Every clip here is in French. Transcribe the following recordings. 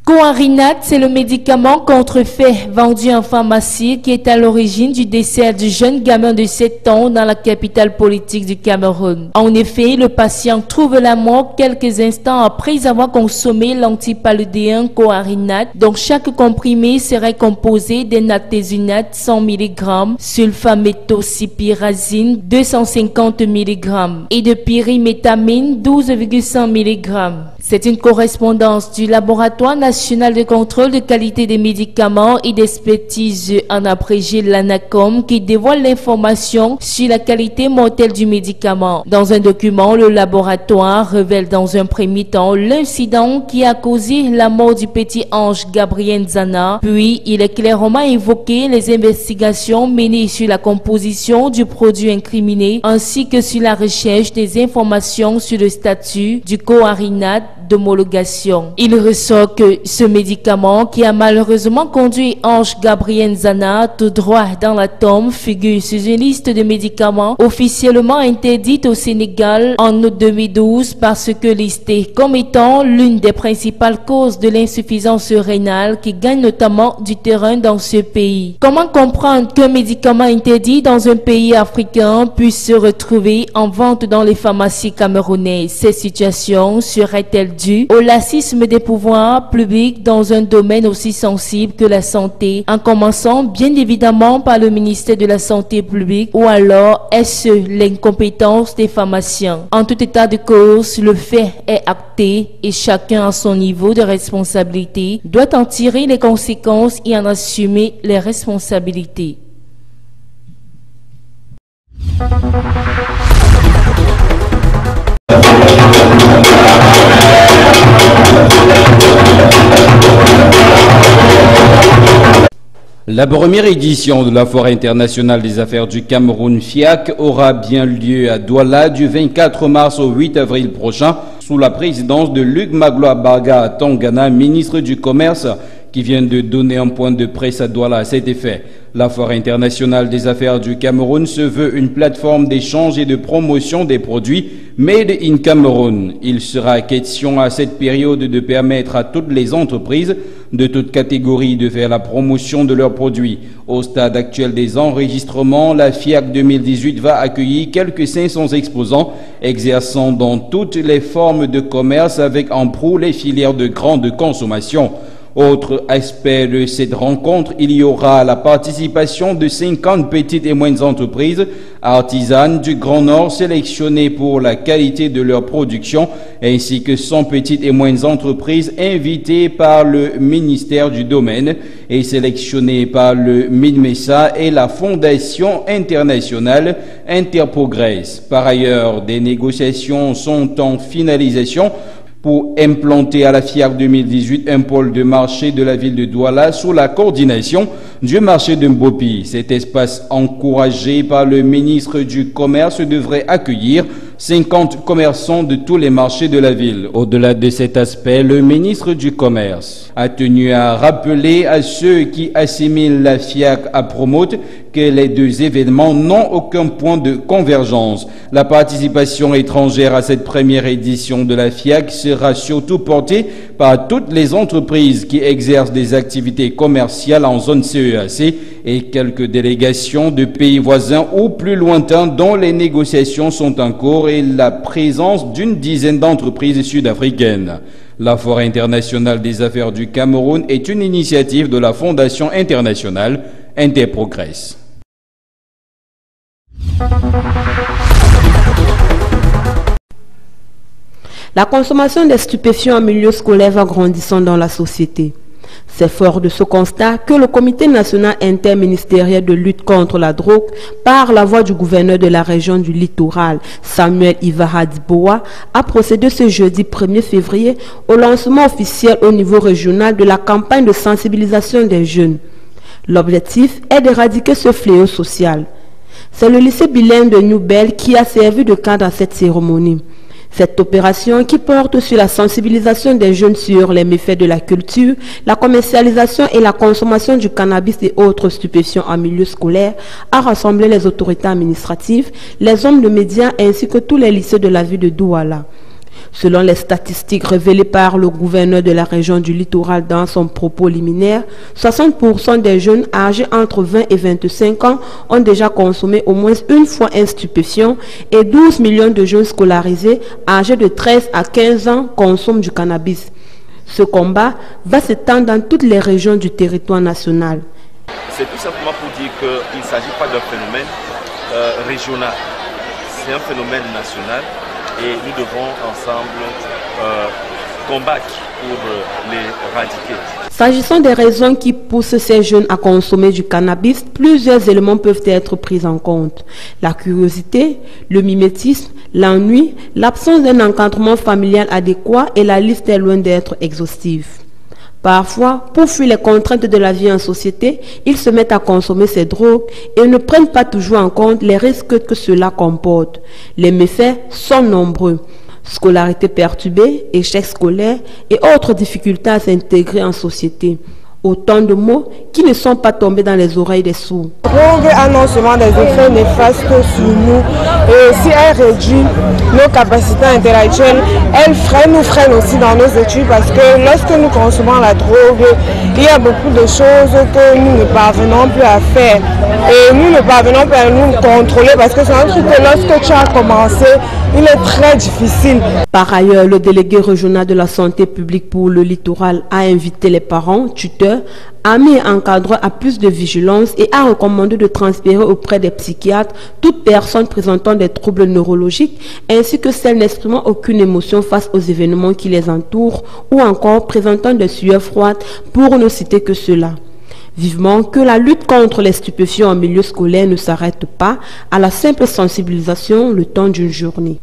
Coarinate, c'est le médicament contrefait vendu en pharmacie qui est à l'origine du décès du jeune gamin de 7 ans dans la capitale politique du Cameroun. En effet, le patient trouve la mort quelques instants après avoir consommé l'antipaludéen Coarinate, dont chaque comprimé serait composé d'énatésunate 100 mg, sulfaméthocipyrazine 250 mg et de pyrimétamine 12,5 mg. C'est une correspondance du laboratoire national de contrôle de qualité des médicaments et d'expertise en abrégé l'ANACOM qui dévoile l'information sur la qualité mortelle du médicament. Dans un document, le laboratoire révèle dans un premier temps l'incident qui a causé la mort du petit ange Gabriel Zana, puis il est clairement évoqué les investigations menées sur la composition du produit incriminé ainsi que sur la recherche des informations sur le statut du Coarinate d'homologation. Il ressort que ce médicament qui a malheureusement conduit Ange Gabriel Zana tout droit dans la tombe figure sur une liste de médicaments officiellement interdite au Sénégal en août 2012 parce que listée comme étant l'une des principales causes de l'insuffisance rénale qui gagne notamment du terrain dans ce pays. Comment comprendre qu'un médicament interdit dans un pays africain puisse se retrouver en vente dans les pharmacies camerounaises? Ces situations seraient-elles dû au laxisme des pouvoirs publics dans un domaine aussi sensible que la santé, en commençant bien évidemment par le ministère de la Santé publique, ou alors est-ce l'incompétence des pharmaciens? En tout état de cause, le fait est acté et chacun à son niveau de responsabilité doit en tirer les conséquences et en assumer les responsabilités. La première édition de la Foire internationale des affaires du Cameroun FIAC aura bien lieu à Douala du 24 mars au 8 avril prochain sous la présidence de Luc Magloire Barga Tongana, ministre du Commerce, qui vient de donner un point de presse à Douala à cet effet. La Foire internationale des affaires du Cameroun se veut une plateforme d'échange et de promotion des produits Made in Cameroun. Il sera question à cette période de permettre à toutes les entreprises de toutes catégories de faire la promotion de leurs produits. Au stade actuel des enregistrements, la FIAC 2018 va accueillir quelques 500 exposants exerçant dans toutes les formes de commerce avec en proue les filières de grande consommation. Autre aspect de cette rencontre, il y aura la participation de 50 petites et moyennes entreprises artisanes du Grand Nord sélectionnées pour la qualité de leur production, ainsi que 100 petites et moyennes entreprises invitées par le ministère du Domaine et sélectionnées par le MINMESA et la Fondation internationale Interprogress. Par ailleurs, des négociations sont en finalisation pour implanter à la FIAC 2018 un pôle de marché de la ville de Douala sous la coordination du marché de Mbopi. Cet espace encouragé par le ministre du Commerce devrait accueillir 50 commerçants de tous les marchés de la ville. Au-delà de cet aspect, le ministre du Commerce a tenu à rappeler à ceux qui assimilent la FIAC à Promote que les deux événements n'ont aucun point de convergence. La participation étrangère à cette première édition de la FIAC sera surtout portée par toutes les entreprises qui exercent des activités commerciales en zone CEAC et quelques délégations de pays voisins ou plus lointains dont les négociations sont en cours et la présence d'une dizaine d'entreprises sud-africaines. La Foire internationale des affaires du Cameroun est une initiative de la Fondation internationale Interprogress. La consommation des stupéfiants en milieu scolaire va grandissant dans la société. C'est fort de ce constat que le Comité national interministériel de lutte contre la drogue, par la voix du gouverneur de la région du littoral, Samuel Ivahadiboa, a procédé ce jeudi 1er février au lancement officiel au niveau régional de la campagne de sensibilisation des jeunes. L'objectif est d'éradiquer ce fléau social. C'est le lycée bilingue de Newbel qui a servi de cadre à cette cérémonie. Cette opération qui porte sur la sensibilisation des jeunes sur les méfaits de la culture, la commercialisation et la consommation du cannabis et autres stupéfiants en milieu scolaire a rassemblé les autorités administratives, les hommes de médias ainsi que tous les lycées de la ville de Douala. Selon les statistiques révélées par le gouverneur de la région du littoral dans son propos liminaire, 60% des jeunes âgés entre 20 et 25 ans ont déjà consommé au moins une fois un stupéfiant et 12 millions de jeunes scolarisés âgés de 13 à 15 ans consomment du cannabis. Ce combat va s'étendre dans toutes les régions du territoire national. C'est tout simplement pour dire qu'il ne s'agit pas d'un phénomène régional, c'est un phénomène national et nous devons ensemble combattre pour l'éradiquer. S'agissant des raisons qui poussent ces jeunes à consommer du cannabis, plusieurs éléments peuvent être pris en compte. La curiosité, le mimétisme, l'ennui, l'absence d'un encadrement familial adéquat et la liste est loin d'être exhaustive. Parfois, pour fuir les contraintes de la vie en société, ils se mettent à consommer ces drogues et ne prennent pas toujours en compte les risques que cela comporte. Les méfaits sont nombreux. Scolarité perturbée, échec scolaire et autres difficultés à s'intégrer en société. Autant de mots qui ne sont pas tombés dans les oreilles des sourds. La drogue a non seulement des effets néfastes sur nous, et aussi elle réduit nos capacités intellectuelles, nous freine aussi dans nos études parce que lorsque nous consommons la drogue, il y a beaucoup de choses que nous ne parvenons plus à faire. Et nous ne parvenons pas à nous contrôler parce que c'est un truc que lorsque tu as commencé, il est très difficile. Par ailleurs, le délégué régional de la santé publique pour le littoral a invité les parents, tuteurs, amis et encadreurs à plus de vigilance et a recommandé de transférer auprès des psychiatres toute personne présentant des troubles neurologiques ainsi que celles n'exprimant aucune émotion face aux événements qui les entourent ou encore présentant des sueurs froides pour ne citer que cela. Vivement que la lutte contre les stupéfiants en milieu scolaire ne s'arrête pas à la simple sensibilisation le temps d'une journée.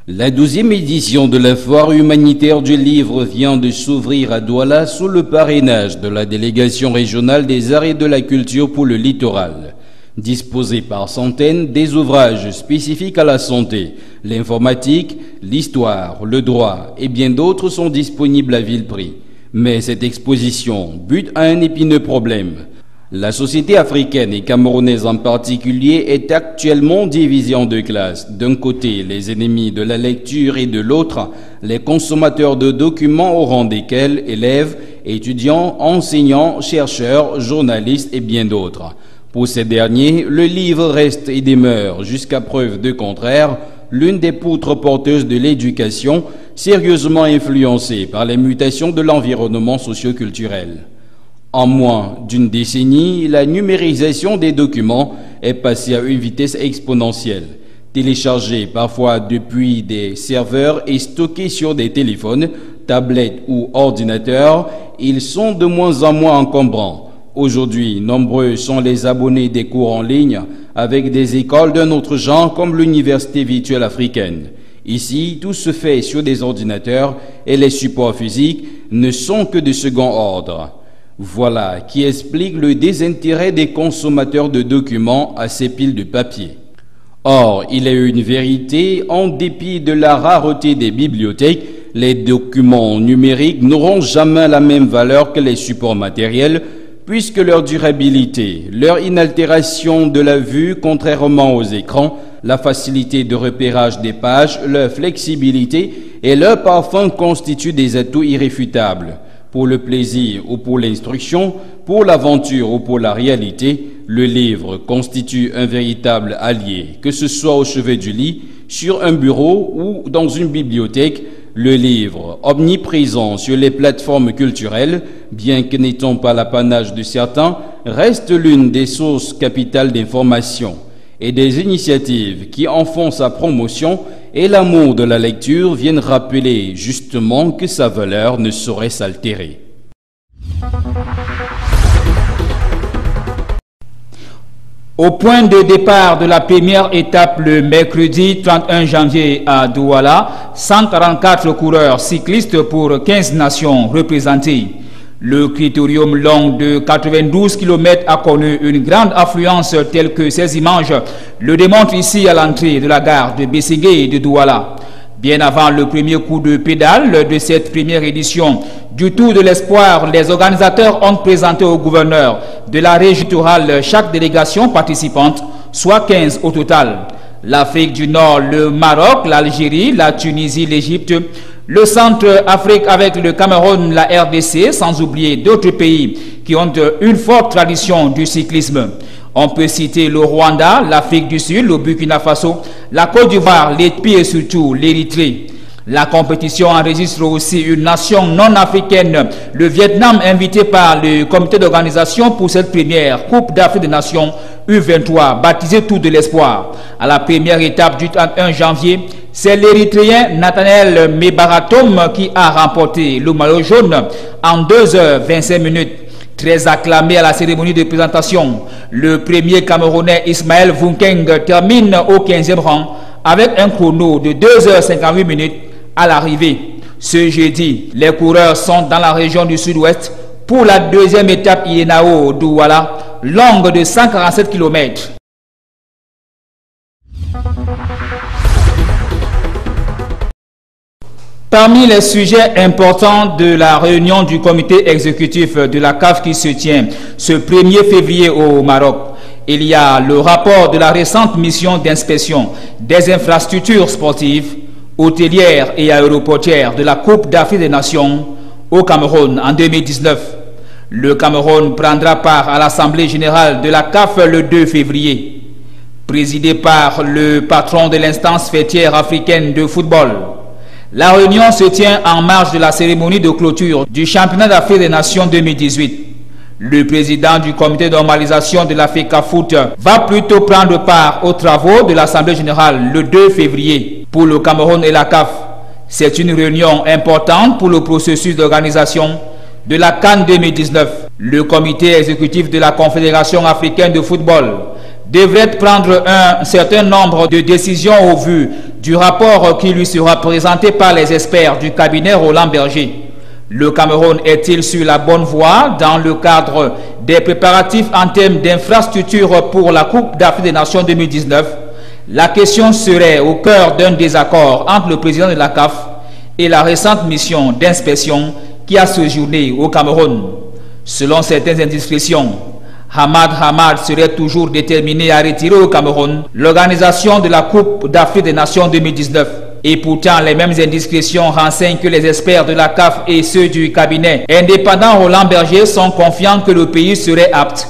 La 12e édition de la foire humanitaire du livre vient de s'ouvrir à Douala sous le parrainage de la délégation régionale des arts et de la culture pour le littoral. Disposés par centaines, des ouvrages spécifiques à la santé, l'informatique, l'histoire, le droit et bien d'autres sont disponibles à vil prix. Mais cette exposition bute à un épineux problème. La société africaine et camerounaise en particulier est actuellement divisée en deux classes. D'un côté, les ennemis de la lecture et de l'autre, les consommateurs de documents au rang desquels élèves, étudiants, enseignants, chercheurs, journalistes et bien d'autres. Pour ces derniers, le livre reste et demeure, jusqu'à preuve de contraire, l'une des poutres porteuses de l'éducation, sérieusement influencée par les mutations de l'environnement socio-culturel. En moins d'une décennie, la numérisation des documents est passée à une vitesse exponentielle. Téléchargés parfois depuis des serveurs et stockés sur des téléphones, tablettes ou ordinateurs, ils sont de moins en moins encombrants. Aujourd'hui, nombreux sont les abonnés des cours en ligne avec des écoles d'un autre genre comme l'Université virtuelle africaine. Ici, tout se fait sur des ordinateurs et les supports physiques ne sont que de second ordre. Voilà qui explique le désintérêt des consommateurs de documents à ces piles de papier. Or, il est une vérité, en dépit de la rareté des bibliothèques, les documents numériques n'auront jamais la même valeur que les supports matériels, puisque leur durabilité, leur inaltération de la vue contrairement aux écrans, la facilité de repérage des pages, leur flexibilité et leur parfum constituent des atouts irréfutables. Pour le plaisir ou pour l'instruction, pour l'aventure ou pour la réalité, le livre constitue un véritable allié, que ce soit au chevet du lit, sur un bureau ou dans une bibliothèque. Le livre, omniprésent sur les plateformes culturelles, bien que n'étant pas l'apanage de certains, reste l'une des sources capitales d'information et des initiatives qui en font sa promotion et l'amour de la lecture viennent rappeler justement que sa valeur ne saurait s'altérer. Au point de départ de la première étape le mercredi 31 janvier à Douala, 144 coureurs cyclistes pour 15 nations représentées. Le critérium long de 92 km a connu une grande affluence telle que ces images le démontrent ici à l'entrée de la gare de Bességué et de Douala. Bien avant le premier coup de pédale de cette première édition du Tour de l'Espoir, les organisateurs ont présenté au gouverneur de la région littorale chaque délégation participante soit 15 au total. L'Afrique du Nord, le Maroc, l'Algérie, la Tunisie, l'Égypte, le Centre-Afrique avec le Cameroun, la RDC, sans oublier d'autres pays qui ont une forte tradition du cyclisme. On peut citer le Rwanda, l'Afrique du Sud, le Burkina Faso, la Côte d'Ivoire, l'Éthiopie et surtout l'Érythrée. La compétition enregistre aussi une nation non africaine, le Vietnam, invité par le comité d'organisation pour cette première Coupe d'Afrique des Nations U23, baptisée Tour de l'Espoir. À la première étape du 31 janvier, c'est l'Érythréen Nathanaël Mebaratom qui a remporté le maillot jaune en 2h25. Très acclamé à la cérémonie de présentation, le premier Camerounais Ismaël Vunkeng termine au 15e rang avec un chrono de 2h58 à l'arrivée. Ce jeudi, les coureurs sont dans la région du sud-ouest pour la deuxième étape Ienao-Douala, longue de 147 km. Parmi les sujets importants de la réunion du comité exécutif de la CAF qui se tient ce 1er février au Maroc, il y a le rapport de la récente mission d'inspection des infrastructures sportives, hôtelières et aéroportières de la Coupe d'Afrique des Nations au Cameroun en 2019. Le Cameroun prendra part à l'Assemblée générale de la CAF le 2 février, présidée par le patron de l'instance fêtière africaine de football. La réunion se tient en marge de la cérémonie de clôture du championnat d'Afrique des Nations 2018. Le président du comité de normalisation de la FECAFOOT va plutôt prendre part aux travaux de l'Assemblée générale le 2 février pour le Cameroun et la CAF. C'est une réunion importante pour le processus d'organisation de la CAN 2019. Le comité exécutif de la Confédération africaine de football devrait prendre un certain nombre de décisions au vu du rapport qui lui sera présenté par les experts du cabinet Roland Berger. Le Cameroun est-il sur la bonne voie dans le cadre des préparatifs en termes d'infrastructures pour la Coupe d'Afrique des Nations 2019? La question serait au cœur d'un désaccord entre le président de la CAF et la récente mission d'inspection qui a séjourné au Cameroun. Selon certaines indiscrétions, Hamad serait toujours déterminé à retirer au Cameroun l'organisation de la Coupe d'Afrique des Nations 2019. Et pourtant, les mêmes indiscrétions renseignent que les experts de la CAF et ceux du cabinet indépendant Roland Berger sont confiants que le pays serait apte,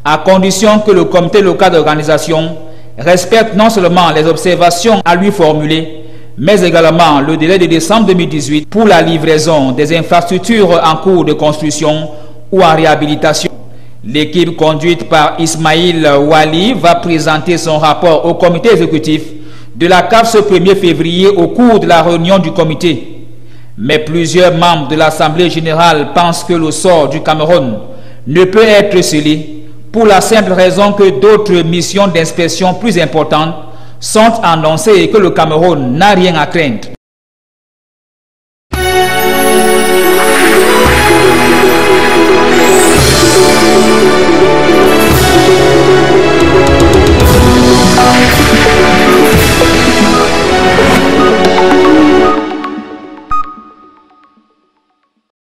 à condition que le comité local d'organisation respecte non seulement les observations à lui formuler, mais également le délai de décembre 2018 pour la livraison des infrastructures en cours de construction ou en réhabilitation. L'équipe conduite par Ismaïl Wali va présenter son rapport au comité exécutif de la CAF ce 1er février au cours de la réunion du comité. Mais plusieurs membres de l'Assemblée générale pensent que le sort du Cameroun ne peut être scellé pour la simple raison que d'autres missions d'inspection plus importantes sont annoncées et que le Cameroun n'a rien à craindre.